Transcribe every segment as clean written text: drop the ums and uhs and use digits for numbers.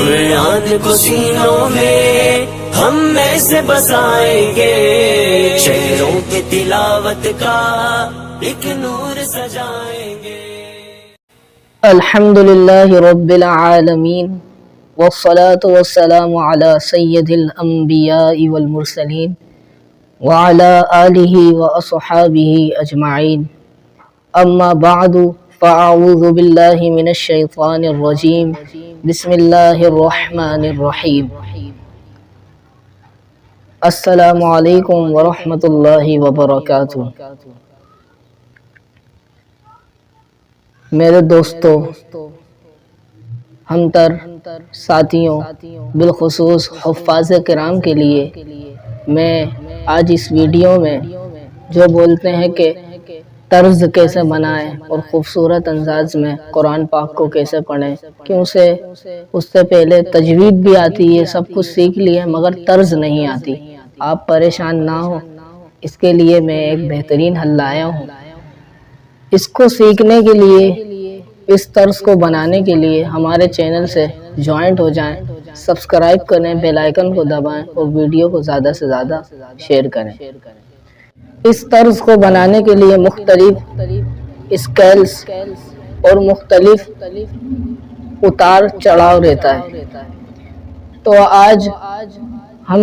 قرآن کو سینوں میں ہم ایسے بسائیں گے، شہروں کی تلاوت کا ایک نور سجائیں گے۔ الحمد للہ رب العالمین والصلاة والسلام علی سید الانبیاء والمرسلین وعلی آلہ واصحابہ اجمعین، اما بعد فاعوذ باللہ من الشیطان الرجیم، بسم اللہ الرحمن الرحیم۔ السلام علیکم ورحمۃ اللہ وبرکاتہ۔ میرے دوستو، ہم تر ساتھیوں، بالخصوص حفاظ کرام کے لیے میں آج اس ویڈیو میں جو بولتے ہیں کہ طرز کیسے بنائیں اور خوبصورت انداز میں قرآن پاک کو کیسے پڑھیں، کیوں سے اس سے پہلے تجوید بھی آتی ہے، سب کچھ سیکھ لیے مگر طرز نہیں آتی۔ آپ پریشان نہ ہو، اس کے لیے میں ایک بہترین حل لایا ہوں۔ اس کو سیکھنے کے لیے، اس طرز کو بنانے کے لیے ہمارے چینل سے جوائنٹ ہو جائیں، سبسکرائب کریں، بیل آئیکن کو دبائیں اور ویڈیو کو زیادہ سے زیادہ شیئر کریں۔ اس طرز کو بنانے کے لیے مختلف اسکیلز اور مختلف اتار چڑھاؤ رہتا ہے، تو آج ہم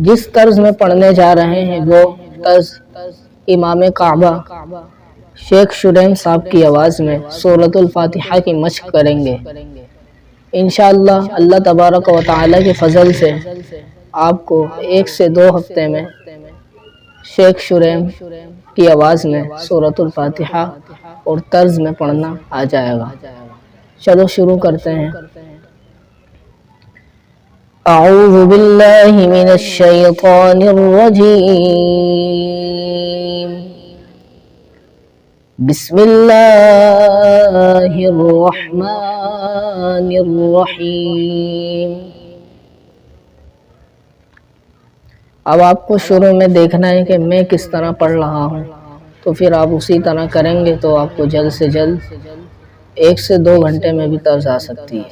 جس طرز میں پڑھنے جا رہے ہیں وہ طرز امام کعبہ شیخ شریم صاحب کی آواز میں سورۃ الفاتحہ کی مشق کریں گے۔ انشاءاللہ اللہ تبارک و تعالی کے فضل سے آپ کو 1 سے 2 ہفتے میں شیخ شریم کی آواز میں سورۃ الفاتحہ اور طرز میں پڑھنا آ جائے گا۔ چلو شروع کرتے ہیں۔ اعوذ باللہ من الشیطان الرجیم، بسم اللہ الرحمن الرحیم۔ اب آپ کو شروع میں دیکھنا ہے کہ میں کس طرح پڑھ رہا ہوں، تو پھر آپ اسی طرح کریں گے تو آپ کو جلد سے جلد 1 سے 2 گھنٹے میں بھی طرز آ سکتی ہے۔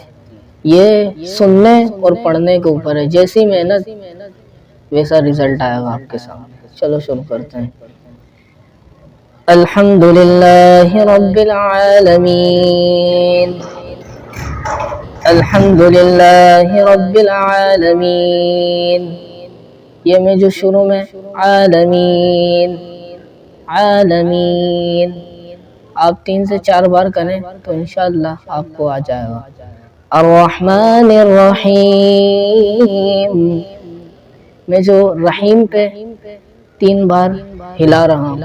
یہ سننے اور پڑھنے کے اوپر ہے، جیسی محنت ویسا رزلٹ آئے گا آپ کے سامنے۔ چلو شروع کرتے ہیں۔ الحمد للہ رب العالمین، الحمد للہ رب العالمین۔ یہ میں جو شروع میں عالمین عالمین آپ 3 سے 4 بار کریں تو انشاءاللہ آپ کو آ جائے گا۔ الرحمن الرحیم، میں جو رحیم پہ 3 بار ہلا رہا ہوں۔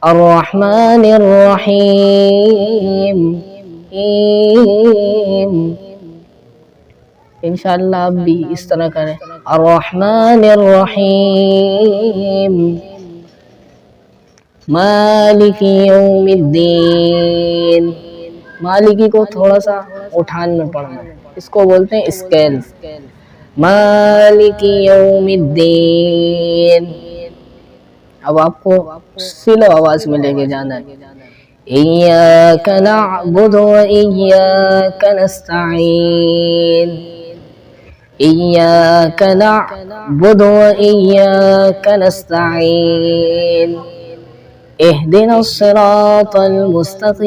الرحمن الرحیم، انشاءاللہ آپ بھی اس طرح کریں۔ الرحمن الرحیم، مالک یوم الدین۔ مالکی کو تھوڑا سا اٹھان میں پڑھنا ہے، اس کو بولتے ہیں اسکیل۔ مالک یوم الدین، اب آپ کو سلو آواز میں لے کے جانا ہے۔ ایاک نعبد و ایاک نستعین، ایاک نعبد و ایاک نستعین، اہدنا الصراط المستقیم۔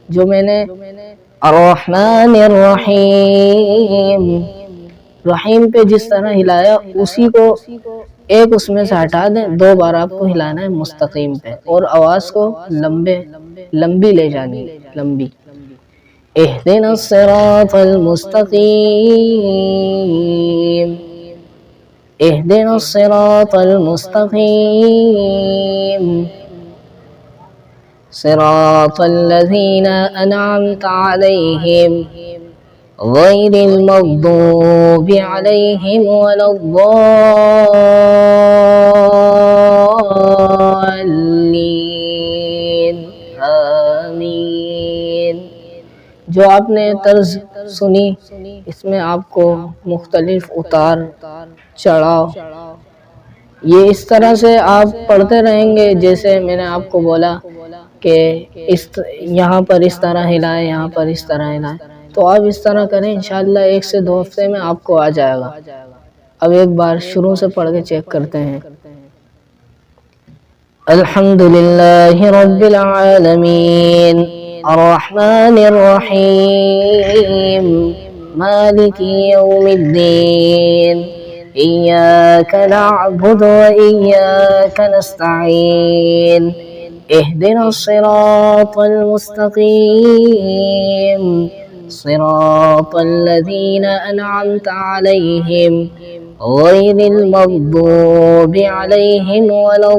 جو میں نے الرحمن الرحیم رحیم پہ جس طرح ہلایا اسی کو ایک اس میں سے ہٹا دیں، 2 بار آپ کو ہلانا ہے مستقیم پہ، اور آواز کو لمبی لے جانی ہے، لمبی۔ اہدنا الصراط المستقیم، اہدنا الصراط المستقیم، صراط الذین انعمت علیہم غیر المغضوب علیہم ولا الضالین، آمین۔ جو آپ نے طرز سنی، اس میں آپ کو مختلف اتار چڑھاؤ، یہ اس طرح سے آپ پڑھتے رہیں گے جیسے میں نے آپ کو بولا کہ کہ یہاں پر اس طرح ہلائیں، یہاں پر اس طرح ہلائیں، تو آپ اس طرح کریں، انشاءاللہ 1 سے 2 ہفتے میں آپ کو آ جائے گا۔ اب ایک بار شروع سے پڑھ کے چیک کرتے ہیں۔ الحمدللہ رب العالمین الرحمن الرحیم مالک یوم الدین ایاک نعبد و ایاک نستعین اهدنا الصراط المستقیم صراط الذین انعمت علیہم غیر المغضوب علیہم ولا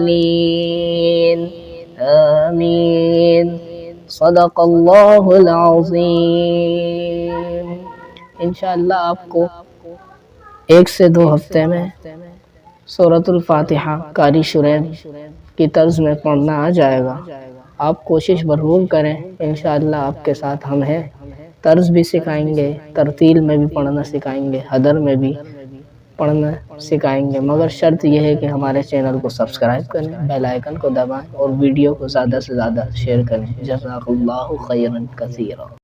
الضالین آمین۔ صدق اللہ العظیم۔ انشاءاللہ آپ کو 1 سے 2 ہفتے میں سورۃ الفاتحہ قاری شریف کی طرز میں پڑھنا آ جائے گا۔ آپ کوشش بھرپور کریں، انشاءاللہ آپ کے ساتھ ہم ہیں۔ طرز بھی سکھائیں گے، ترتیل میں بھی پڑھنا سکھائیں گے، حدر میں بھی پڑھنا سکھائیں گے، مگر شرط یہ ہے کہ ہمارے چینل کو سبسکرائب کریں، بیل آئیکن کو دبائیں اور ویڈیو کو زیادہ سے زیادہ شیئر کریں۔ جزاک اللہ خیرا کثیرا۔